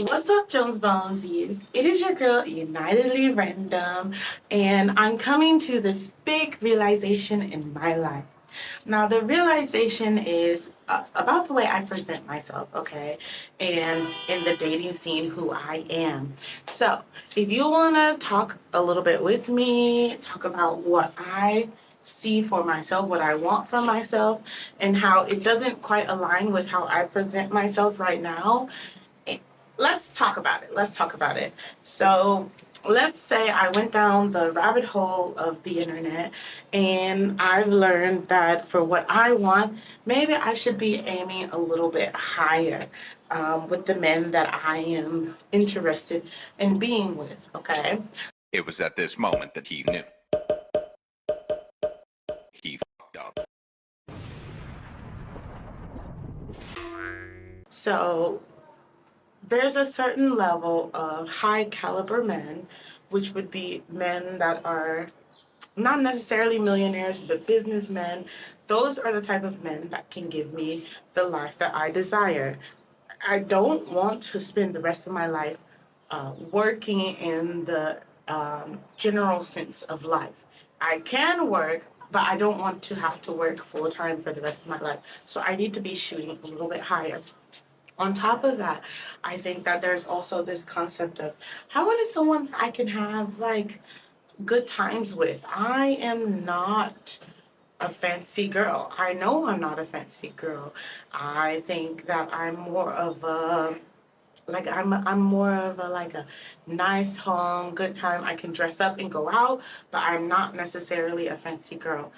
What's up, Jones Bonesies? It is your girl, Unitedly Random, and I'm coming to this big realization in my life. Now, the realization is about the way I present myself, okay, and in the dating scene, who I am. So, if you want to talk a little bit with me, talk about what I see for myself, what I want from myself, and how it doesn't quite align with how I present myself right now, let's talk about it. Let's talk about it. So, let's say I went down the rabbit hole of the internet and I've learned that for what I want, maybe I should be aiming a little bit higher with the men that I am interested in being with, okay? It was at this moment that he knew. He fucked up. So, there's a certain level of high caliber men, which would be men that are not necessarily millionaires, but businessmen. Those are the type of men that can give me the life that I desire. I don't want to spend the rest of my life working in the general sense of life. I can work, but I don't want to have to work full time for the rest of my life. So I need to be shooting a little bit higher. On top of that, I think that there's also this concept of how what is someone I can have like good times with. I am not a fancy girl. I know I'm not a fancy girl. I think that I'm more of a I'm more of a like a nice home, good time. I can dress up and go out, but I'm not necessarily a fancy girl.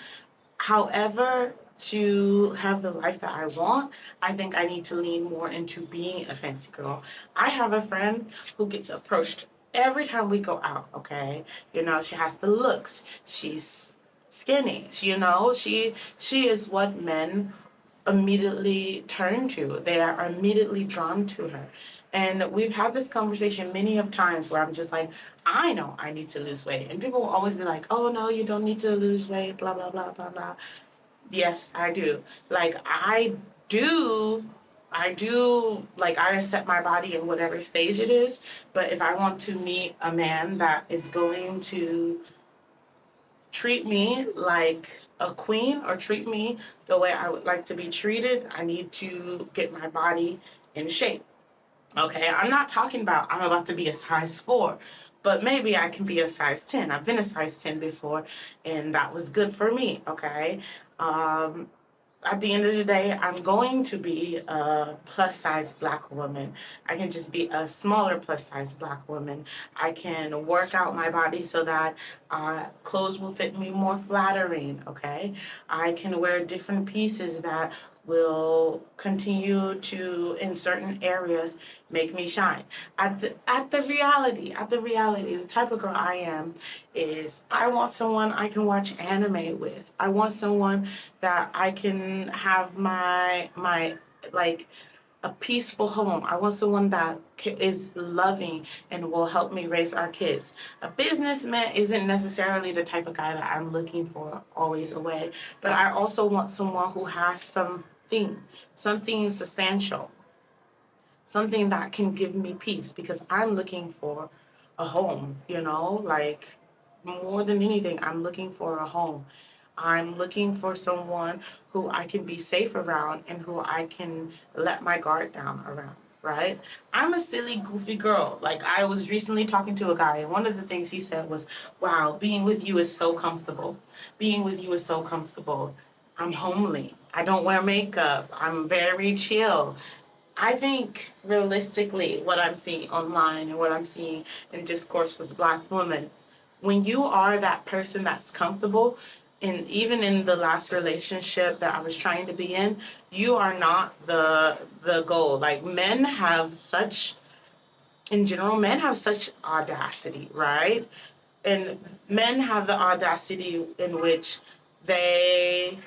However, to have the life that I want, I think I need to lean more into being a fancy girl. I have a friend who gets approached every time we go out, okay? You know, she has the looks. She's skinny. She is what men immediately turn to. They are immediately drawn to her. And we've had this conversation many of times where I'm just like, I know I need to lose weight. And people will always be like, oh no, you don't need to lose weight, blah, blah, blah, blah, blah. Yes, I do. Like do I accept my body in whatever stage it is. But if I want to meet a man that is going to treat me like a queen or treat me the way I would like to be treated, I need to get my body in shape. Okay, I'm not talking about I'm about to be a size 4, but maybe I can be a size 10. I've been a size 10 before, and that was good for me. Okay, um, at the end of the day, I'm going to be a plus size black woman. I can just be a smaller plus size black woman. I can work out my body so that clothes will fit me more flattering, okay? I can wear different pieces that will continue to, in certain areas, make me shine. At the reality, the type of girl I am is I want someone I can watch anime with. I want someone that I can have my like a peaceful home. I want someone that is loving and will help me raise our kids. A businessman isn't necessarily the type of guy that I'm looking for always away, but I also want someone who has something substantial, something that can give me peace because I'm looking for a home, like more than anything, I'm looking for a home. I'm looking for someone who I can be safe around and who I can let my guard down around, right? I'm a silly, goofy girl. Like, I was recently talking to a guy, and one of the things he said was, wow, being with you is so comfortable. Being with you is so comfortable. I'm homely. I don't wear makeup. I'm very chill. I think realistically, what I'm seeing online and what I'm seeing in discourse with Black women, when you are that person that's comfortable, and even in the last relationship that I was trying to be in, you are not the goal. Like in general, men have such audacity, right? And men have the audacity in which they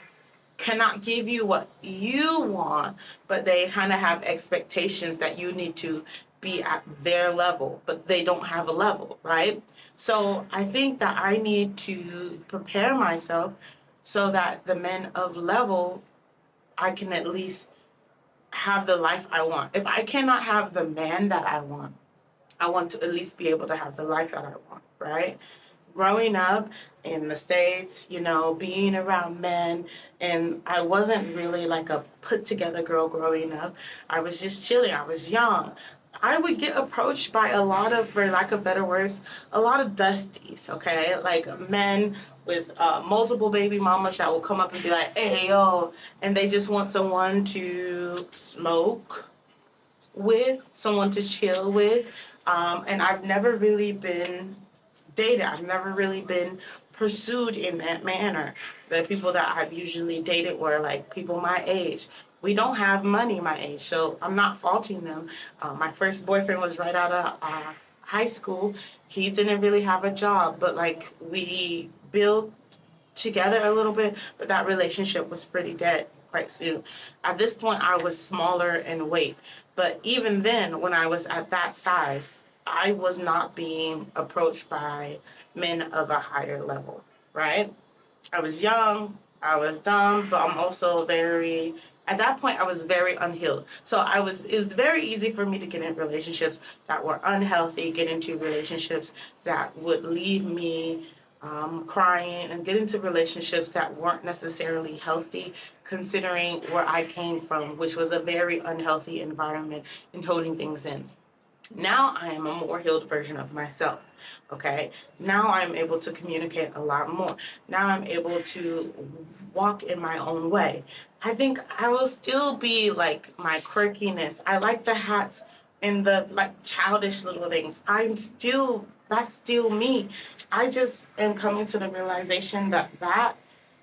cannot give you what you want, but they kind of have expectations that you need to be at their level, but they don't have a level, right? So I think that I need to prepare myself so that the men of level, I can at least have the life I want. If I cannot have the man that I want to at least be able to have the life that I want, right? Growing up in the States, you know, being around men, and I wasn't really like a put together girl growing up. I was just chilling, I was young. I would get approached by a lot of, for lack of better words, a lot of dusties, okay? Like men with multiple baby mamas that will come up and be like, hey, yo, and they just want someone to smoke with, someone to chill with. And I've never really been dated. I've never really been pursued in that manner. The people that I've usually dated were like people my age. We don't have money my age, so I'm not faulting them. My first boyfriend was right out of high school. He didn't really have a job, but like we built together a little bit, but that relationship was pretty dead quite soon. At this point, I was smaller in weight, but even then, when I was at that size, I was not being approached by men of a higher level, right? I was young, I was dumb, but I'm also very, at that point, I was very unhealed. So it was very easy for me to get in relationships that were unhealthy, get into relationships that would leave me crying, and get into relationships that weren't necessarily healthy, considering where I came from, which was a very unhealthy environment and holding things in. Now I am a more healed version of myself. Okay. Now I'm able to communicate a lot more. Now I'm able to walk in my own way. I think I will still be like my quirkiness. I like the hats and the like childish little things. That's still me. I just am coming to the realization that that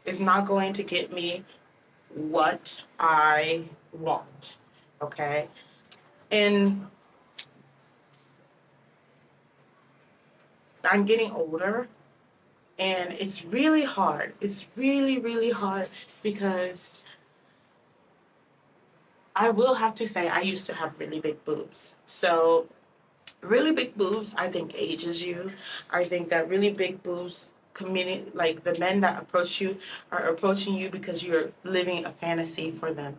is not going to get me what I want. Okay. And I'm getting older, and it's really hard. It's really, really hard because I will have to say I used to have really big boobs. So really big boobs, I think, ages you. I think that really big boobs community, like the men that approach you are approaching you because you're living a fantasy for them.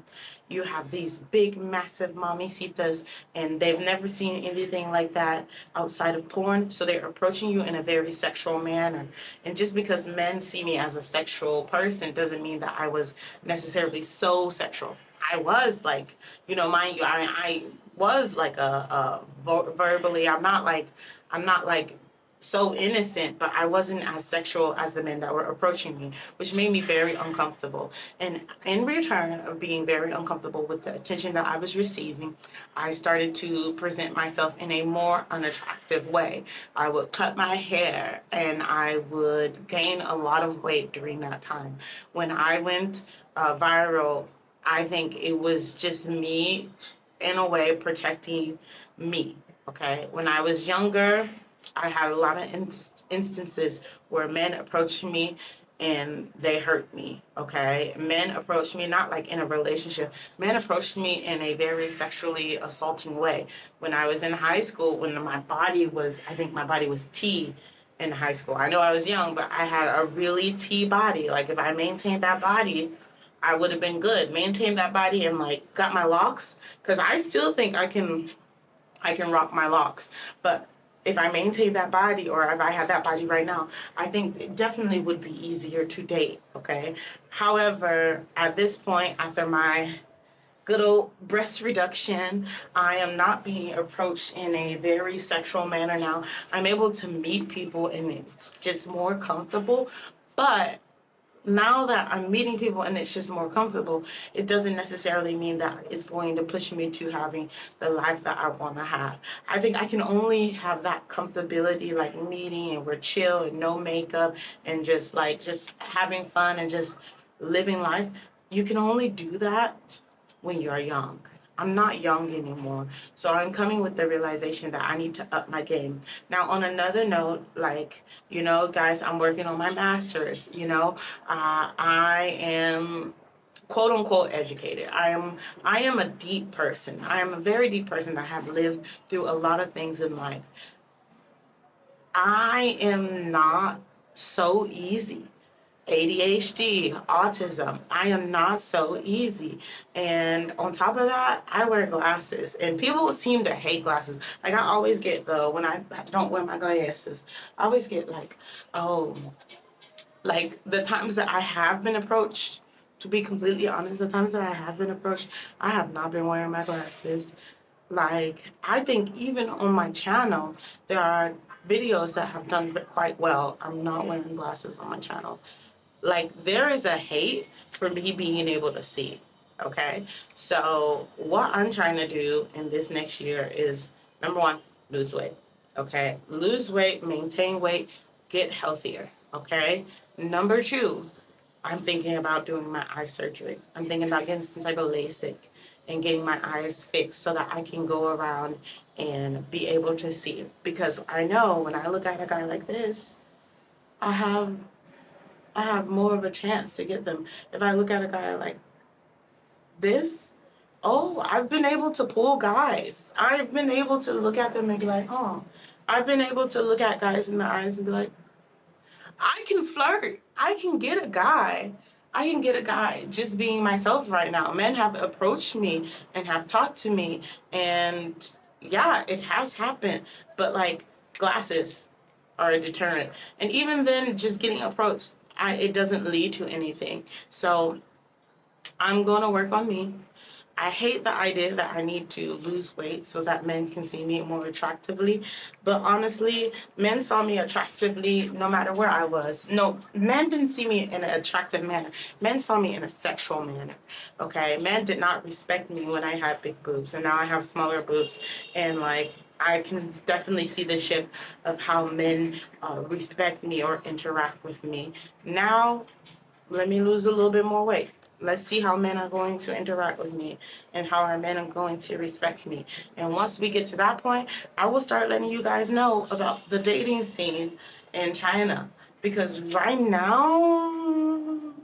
You have these big massive mamicitas, and they've never seen anything like that outside of porn, so they're approaching you in a very sexual manner. And just because men see me as a sexual person doesn't mean that I was necessarily so sexual. I was like, you know, mind you, I was like verbally, I'm not like so innocent, but I wasn't as sexual as the men that were approaching me, which made me very uncomfortable. And in return of being very uncomfortable with the attention that I was receiving, I started to present myself in a more unattractive way. I would cut my hair, and I would gain a lot of weight during that time. When I went viral, I think it was just me, in a way, protecting me. Okay. When I was younger, I had a lot of instances where men approached me and they hurt me. Okay. Men approached me, not like in a relationship, men approached me in a very sexually assaulting way. When I was in high school, when I think my body was T in high school. I know I was young, but I had a really T body. Like if I maintained that body, I would have been good. Maintained that body and like got my locks, because I still think I can rock my locks. But if I maintain that body, or if I had that body right now, I think it definitely would be easier to date. Okay. However, at this point, after my good old breast reduction, I am not being approached in a very sexual manner now. I'm able to meet people and it's just more comfortable. But now that I'm meeting people and it's just more comfortable, it doesn't necessarily mean that it's going to push me to having the life that I want to have. I think I can only have that comfortability, like meeting and we're chill and no makeup and just having fun and just living life. You can only do that when you're young. I'm not young anymore. So I'm coming with the realization that I need to up my game. Now, on another note, like, you know, guys, I'm working on my master's, you know. I am quote unquote educated. I am a deep person. I am a very deep person that have lived through a lot of things in life. I am not so easy. ADHD, autism. I am not so easy. And on top of that, I wear glasses. And people seem to hate glasses. Like, I always get, though, when I don't wear my glasses, I always get like, oh, like the times that I have been approached, to be completely honest, the times that I have been approached, I have not been wearing my glasses. Like, I think even on my channel, there are videos that have done quite well. I'm not wearing glasses on my channel. Like, there is a hate for me being able to see. Okay? So, what I'm trying to do in this next year is number one, lose weight. Okay? Lose weight, maintain weight, get healthier. Okay? Number two, I'm thinking about doing my eye surgery. I'm thinking about getting some type of Lasik and getting my eyes fixed so that I can go around and be able to see. Because I know when I look at a guy like this, I have more of a chance to get them. If I look at a guy like this, oh, I've been able to pull guys. I've been able to look at them and be like, oh. I've been able to look at guys in the eyes and be like, I can flirt. I can get a guy. I can get a guy just being myself right now. Men have approached me and have talked to me, and yeah, it has happened. But like, glasses are a deterrent. And even then, just getting approached, it doesn't lead to anything. So I'm going to work on me. I hate the idea that I need to lose weight so that men can see me more attractively. But honestly, men saw me attractively no matter where I was. No, men didn't see me in an attractive manner. Men saw me in a sexual manner. Okay? Men did not respect me when I had big boobs. And now I have smaller boobs. And like, I can definitely see the shift of how men respect me or interact with me. Now, let me lose a little bit more weight. Let's see how men are going to interact with me and how our men are going to respect me. And once we get to that point, I will start letting you guys know about the dating scene in China. Because right now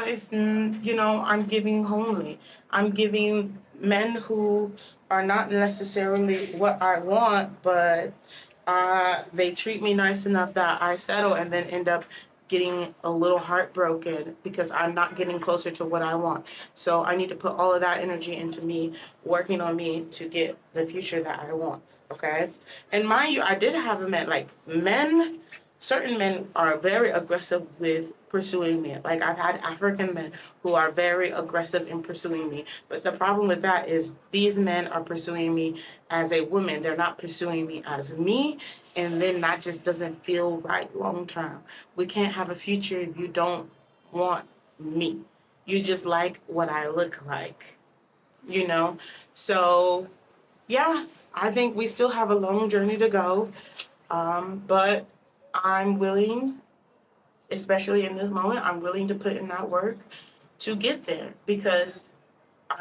it's, I'm giving homely. I'm giving men who are not necessarily what I want, but they treat me nice enough that I settle and then end up getting a little heartbroken because I'm not getting closer to what I want. So I need to put all of that energy into me, working on me to get the future that I want, okay? And mind you, I did have a man, like certain men are very aggressive with pursuing me. Like, I've had African men who are very aggressive in pursuing me. But the problem with that is these men are pursuing me as a woman. They're not pursuing me as me. And then that just doesn't feel right long term. We can't have a future if you don't want me. You just like what I look like, you know? So, yeah, I think we still have a long journey to go. But I'm willing, especially in this moment, I'm willing to put in that work to get there because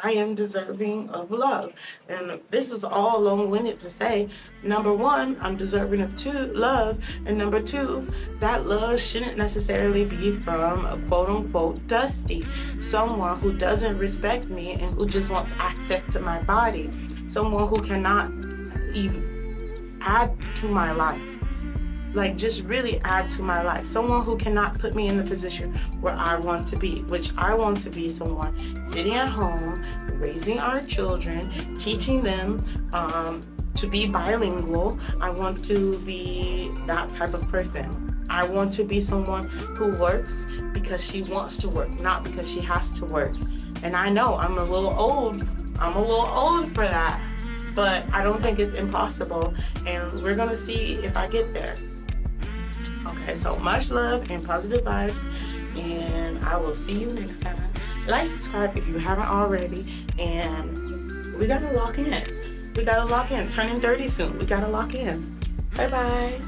I am deserving of love. And this is all long-winded to say, number one, I'm deserving of love. And number two, that love shouldn't necessarily be from a quote-unquote dusty, someone who doesn't respect me and who just wants access to my body, someone who cannot even add to my life. Like, just really add to my life. Someone who cannot put me in the position where I want to be, which I want to be someone sitting at home, raising our children, teaching them to be bilingual. I want to be that type of person. I want to be someone who works because she wants to work, not because she has to work. And I know I'm a little old. I'm a little old for that. But I don't think it's impossible. And we're going to see if I get there. Okay, so much love and positive vibes, and I will see you next time. Like, subscribe if you haven't already, and we gotta lock in. We gotta lock in. Turning 30 soon. We gotta lock in. Bye-bye.